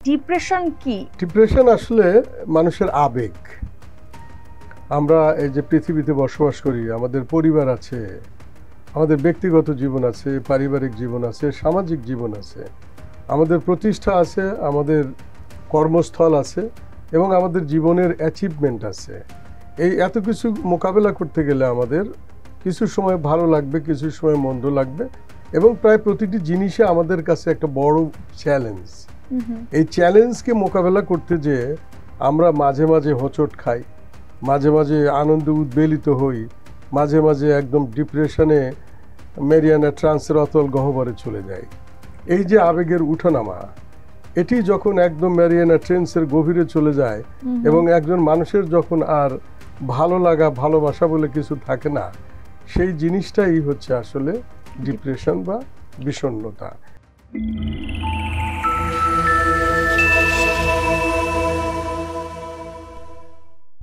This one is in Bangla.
ডিপ্রেশন কি? ডিপ্রেশন আসলে মানুষের আবেগ। আমরা এই যে পৃথিবীতে বসবাস করি, আমাদের পরিবার আছে, আমাদের ব্যক্তিগত জীবন আছে, পারিবারিক জীবন আছে, সামাজিক জীবন আছে, আমাদের প্রতিষ্ঠা আছে, আমাদের কর্মস্থল আছে এবং আমাদের জীবনের অ্যাচিভমেন্ট আছে। এই এত কিছু মোকাবেলা করতে গেলে আমাদের কিছু সময় ভালো লাগবে, কিছু সময় মন্দ লাগবে এবং প্রায় প্রতিটি জিনিসে আমাদের কাছে একটা বড় চ্যালেঞ্জ। এই চ্যালেঞ্জকে মোকাবেলা করতে যেয়ে আমরা মাঝে মাঝে হোঁচট খাই, মাঝে মাঝে আনন্দে উদ্বেলিত হই, মাঝে মাঝে একদম ডিপ্রেশনে মেরিয়ানা ট্রান্সের অতল গহ্বরে চলে যায়। এই যে আবেগের উঠানামা, এটি যখন একদম মেরিয়ানা ট্রান্সের গভীরে চলে যায় এবং একজন মানুষের যখন আর ভালো লাগা, ভালোবাসা বলে কিছু থাকে না, সেই জিনিসটাই হচ্ছে আসলে ডিপ্রেশন বা বিষণ্ণতা।